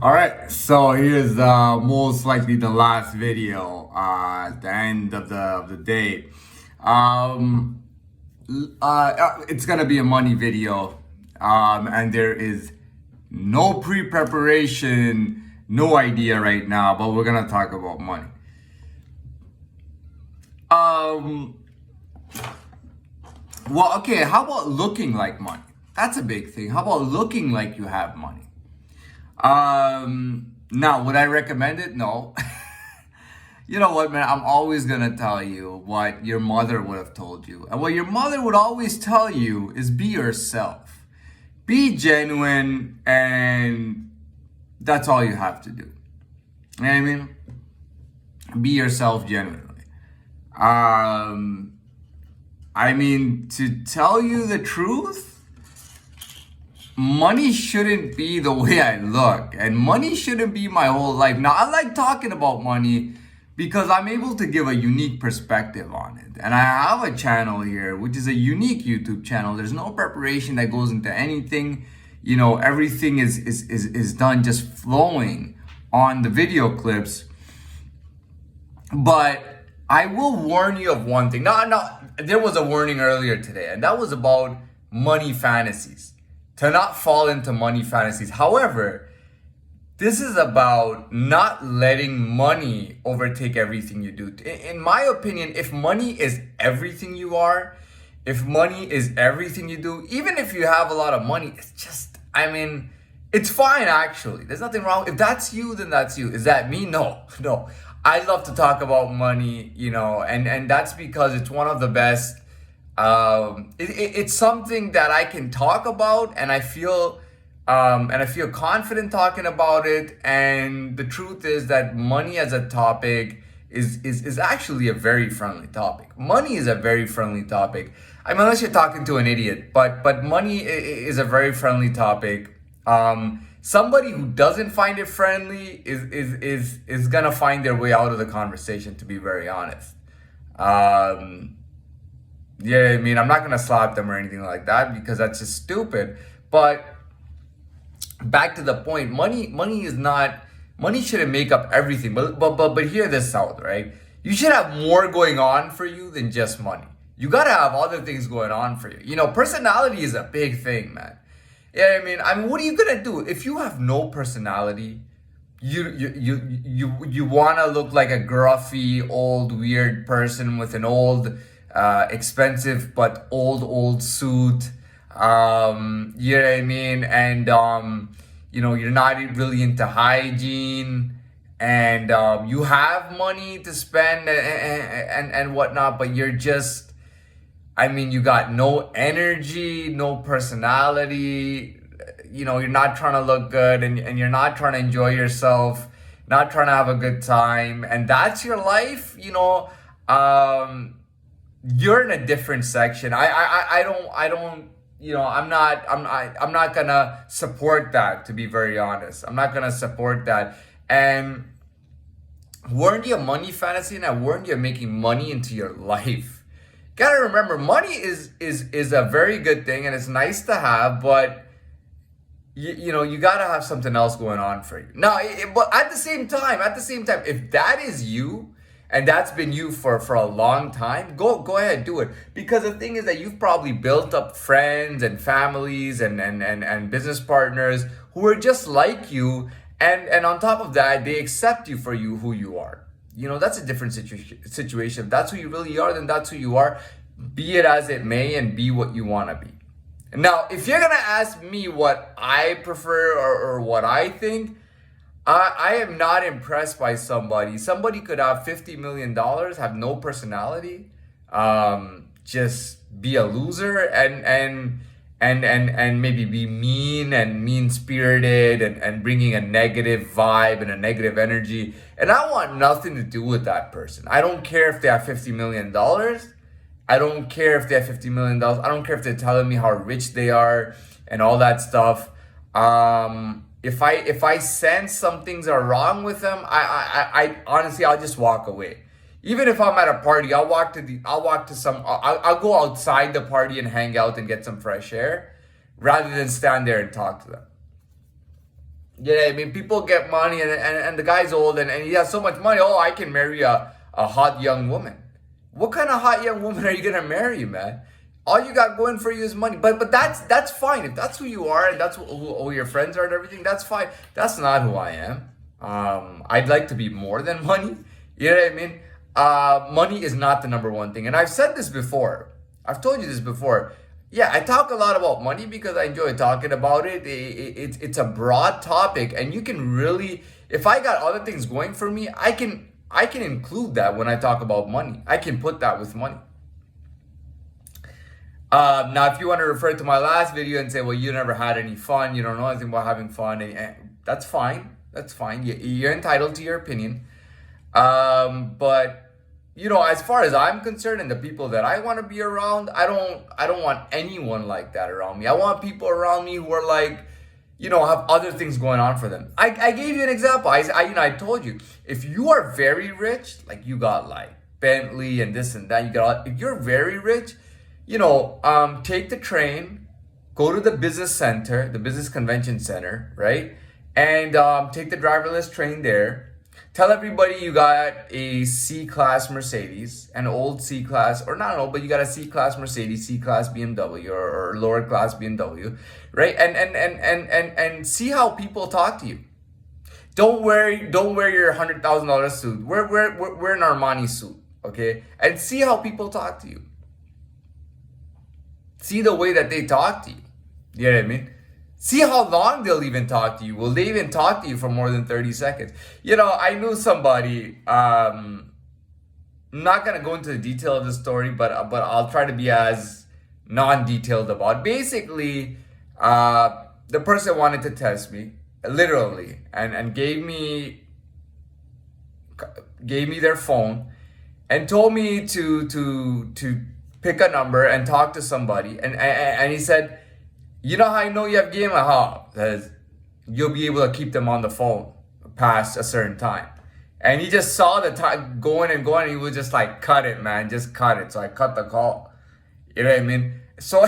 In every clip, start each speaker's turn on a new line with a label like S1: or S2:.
S1: All right, so here's most likely the last video at the end of the day. Um, it's gonna be a money video, and there is no pre-preparation, no idea right now, but we're gonna talk about money. Um, well, okay, how about looking like money? That's a big thing. How about looking like you have money? Now, would I recommend it? No. You know what, man? I'm always gonna tell you what your mother would have told you. And what your mother would always tell you is be yourself. Be genuine, and that's all you have to do. You know what I mean? Be yourself genuinely. I mean, to tell you the truth, money shouldn't be the way I look, and money shouldn't be my whole life. Now, I like talking about money because I'm able to give a unique perspective on it. And I have a channel here, which is a unique YouTube channel. There's no preparation that goes into anything. You know, everything is done just flowing on the video clips. But I will warn you of one thing. No, there was a warning earlier today, and that was about money fantasies. To not fall into money fantasies. However, this is about not letting money overtake everything you do. In my opinion, if money is everything you are, if money is everything you do, even if you have a lot of money, it's just, I mean, it's fine actually. There's nothing wrong. If that's you, then that's you. Is that me? No. I love to talk about money, and that's because it's one of the best. It's something that I can talk about, and I feel confident talking about it. And the truth is that money as a topic is actually a very friendly topic. Money is a very friendly topic. I mean, unless you're talking to an idiot, but money is a very friendly topic. Somebody who doesn't find it friendly is gonna find their way out of the conversation, to be very honest. Yeah, I mean, I'm not gonna slap them or anything like that because that's just stupid. But back to the point, money shouldn't make up everything. But hear this out, right? You should have more going on for you than just money. You gotta have other things going on for you. Personality is a big thing, man. Yeah, I mean, what are you gonna do if you have no personality? You wanna look like a gruffy, old, weird person with an old, expensive but old suit. You know what I mean? And you're not really into hygiene, and you have money to spend and whatnot, but you're just, I mean, you got no energy, no personality. You're not trying to look good, and you're not trying to enjoy yourself, not trying to have a good time, and that's your life. You're in a different section. I don't. I'm not gonna support that, to be very honest. I'm not gonna support that. And weren't you a money fantasy, and weren't you making money into your life? Gotta remember, money is a very good thing, and it's nice to have, but you gotta have something else going on for you. Now, but at the same time, if that is you, and that's been you for a long time, go ahead, do it. Because the thing is that you've probably built up friends and families and business partners who are just like you, and on top of that, they accept you for who you are. That's a different situation. If that's who you really are, then that's who you are. Be it as it may, and be what you want to be. Now, if you're gonna ask me what I prefer or what I think, I am not impressed by somebody. Somebody could have $50 million, have no personality, just be a loser, and maybe be mean spirited, and bringing a negative vibe and a negative energy. And I want nothing to do with that person. I don't care if they have $50 million. I don't care if they have $50 million. I don't care if they're telling me how rich they are and all that stuff. If I sense some things are wrong with them, I honestly, I'll just walk away. Even if I'm at a party, I'll go outside the party and hang out and get some fresh air, rather than stand there and talk to them. Yeah, I mean, people get money, and the guy's old, and he has so much money. Oh, I can marry a hot young woman. What kind of hot young woman are you gonna marry, man? All you got going for you is money. But that's fine. If that's who you are and that's who your friends are and everything, that's fine. That's not who I am. I'd like to be more than money. You know what I mean? Money is not the number one thing. And I've said this before. I've told you this before. Yeah, I talk a lot about money because I enjoy talking about it. It's a broad topic, and you can really, if I got other things going for me, I can include that when I talk about money. I can put that with money. Now, if you want to refer to my last video and say, well, you never had any fun, you don't know anything about having fun, and that's fine. That's fine. You're entitled to your opinion. But as far as I'm concerned and the people that I want to be around, I don't want anyone like that around me. I want people around me who are like, have other things going on for them. I gave you an example. I told you, if you are very rich, like you got like Bentley and this and that, if you're very rich, take the train, go to the business center, the business convention center, right? And take the driverless train there. Tell everybody you got a C-Class Mercedes, an old C-Class, or not old, but you got a C-Class Mercedes, C-Class BMW, or lower class BMW, right? And see how people talk to you. Don't wear your $100,000 suit. Wear an Armani suit, okay? And see how people talk to you. See the way that they talk to you. You know what I mean? See how long they'll even talk to you. Will they even talk to you for more than 30 seconds? I knew somebody, I'm not going to go into the detail of the story, but I'll try to be as non-detailed about it. Basically, the person wanted to test me, literally, and gave me their phone and told me to pick a number and talk to somebody. And he said, you know how I know you have game? Because you'll be able to keep them on the phone past a certain time. And he just saw the time going and going, and he was just like, cut it, man, just cut it. So I cut the call. You know what I mean? So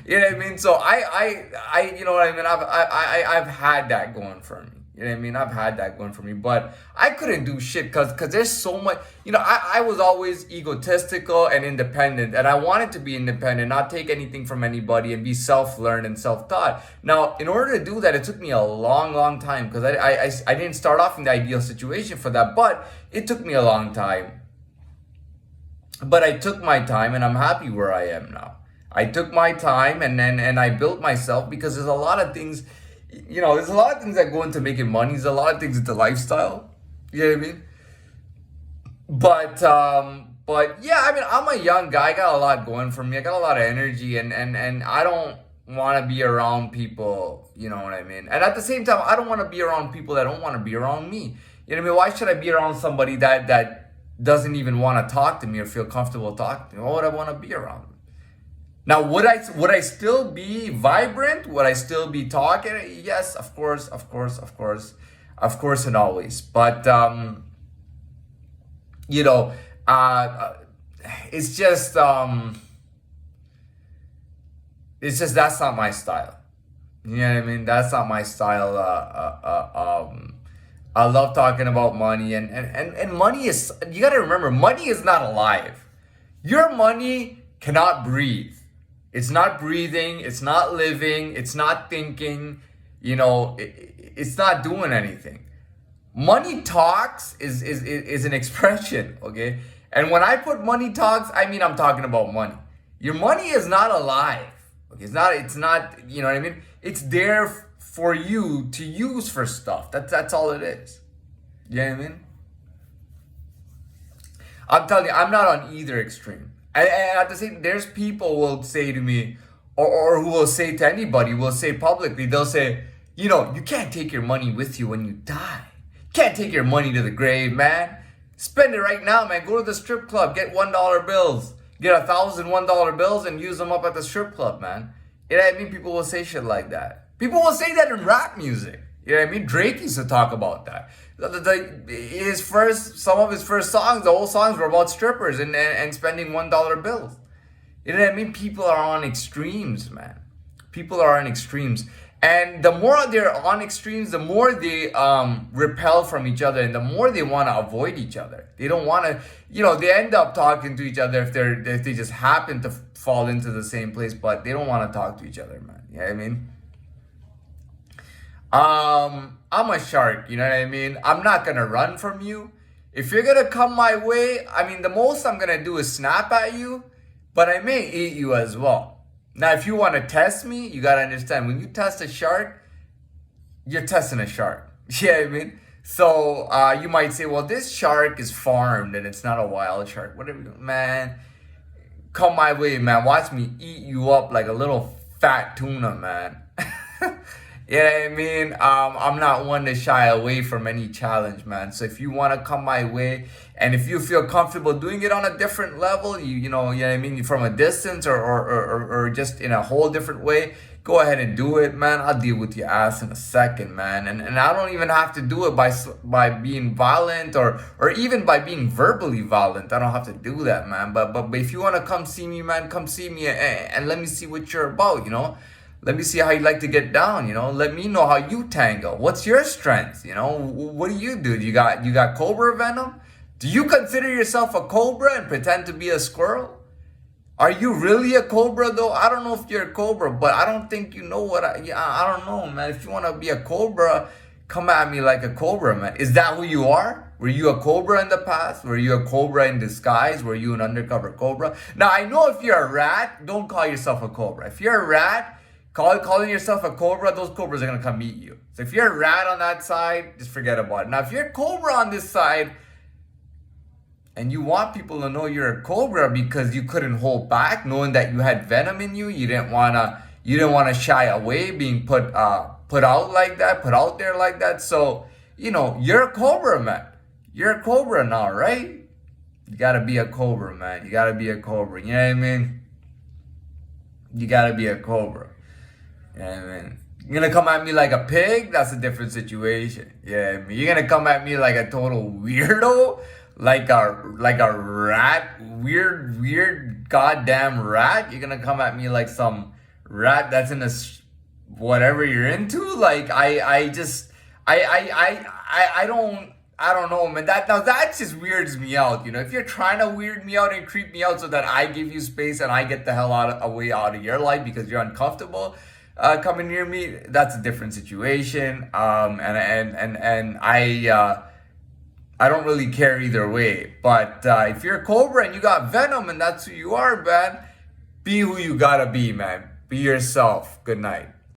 S1: you know what I mean? So I you know what I mean? I've had that going for me. You know what I mean? I've had that going for me, but I couldn't do shit because there's so much. I was always egotistical and independent, and I wanted to be independent, not take anything from anybody, and be self-learned and self-taught. Now, in order to do that, it took me a long, long time because I didn't start off in the ideal situation for that, but it took me a long time. But I took my time, and I'm happy where I am now. I took my time, and I built myself because there's a lot of things. There's a lot of things that go into making money. There's a lot of things into lifestyle. You know what I mean? But yeah, I mean, I'm a young guy. I got a lot going for me. I got a lot of energy, and I don't want to be around people. You know what I mean? And at the same time, I don't want to be around people that don't want to be around me. You know what I mean? Why should I be around somebody that doesn't even want to talk to me or feel comfortable talking to me? Why would I want to be around them? Now, would I still be vibrant? Would I still be talking? Yes, of course, and always. But it's just that's not my style. You know what I mean? That's not my style. I love talking about money, and money is. You got to remember, money is not alive. Your money cannot breathe. It's not breathing, it's not living, it's not thinking, it's not doing anything. Money talks is an expression, okay? And when I put money talks, I mean I'm talking about money. Your money is not alive. Okay? It's not, you know what I mean? It's there for you to use for stuff. That's all it is. You know what I mean? I'm telling you, I'm not on either extreme. And at the same, there's people who will say to me, or who will say to anybody, will say publicly, they'll say, you can't take your money with you when you die. You can't take your money to the grave, man. Spend it right now, man. Go to the strip club, get $1 bills, get 1,000 $1 bills and use them up at the strip club, man. You know what I mean? People will say shit like that. People will say that in rap music. You know what I mean? Drake used to talk about that. Some of his first songs, the whole songs were about strippers and spending $1 bills. You know what I mean? People are on extremes, man. People are on extremes. And the more they're on extremes, the more they repel from each other, and the more they want to avoid each other. They don't want to, they end up talking to each other if they just happen to fall into the same place, but they don't want to talk to each other, man. You know what I mean? I'm a shark, you know what I mean? I'm not gonna run from you. If you're gonna come my way, I mean, the most I'm gonna do is snap at you, but I may eat you as well. Now, if you want to test me, you gotta understand, when you test a shark, you're testing a shark. You know what I mean? So you might say, well, this shark is farmed and it's not a wild shark. Whatever, man. Come my way, man. Watch me eat you up like a little fat tuna, man. You know what I mean? I'm not one to shy away from any challenge, man. So if you want to come my way, and if you feel comfortable doing it on a different level, you know what I mean, from a distance or just in a whole different way, go ahead and do it, man. I'll deal with your ass in a second, man. And I don't even have to do it by being violent or even by being verbally violent. I don't have to do that, man. But if you want to come see me, man, come see me and let me see what you're about, Let me see how you like to get down, Let me know how you tangle. What's your strength, What do? You got cobra venom? Do you consider yourself a cobra and pretend to be a squirrel? Are you really a cobra though? I don't know if you're a cobra, but I don't think you know what I don't know, man. If you want to be a cobra, come at me like a cobra, man. Is that who you are? Were you a cobra in the past? Were you a cobra in disguise? Were you an undercover cobra? Now, I know if you're a rat, don't call yourself a cobra. If you're a rat, calling yourself a cobra, those cobras are going to come meet you. So if you're a rat on that side, just forget about it. Now, if you're a cobra on this side, and you want people to know you're a cobra because you couldn't hold back, knowing that you had venom in you, you didn't wanna shy away being put out like that, put out there like that. So, you're a cobra, man. You're a cobra now, right? You gotta be a cobra, man. You gotta be a cobra. You know what I mean? You gotta be a cobra. You know what I mean? You're gonna come at me like a pig? That's a different situation. Yeah, you're gonna come at me like a total weirdo? Like a rat, weird goddamn rat. You're gonna come at me like some rat that's in whatever you're into. Like I don't know, man. That just weirds me out. If you're trying to weird me out and creep me out so that I give you space and I get the hell away out of your life because you're uncomfortable coming near me, that's a different situation. And I don't really care either way. But if you're a cobra and you got venom and that's who you are, man, be who you gotta be, man. Be yourself. Good night.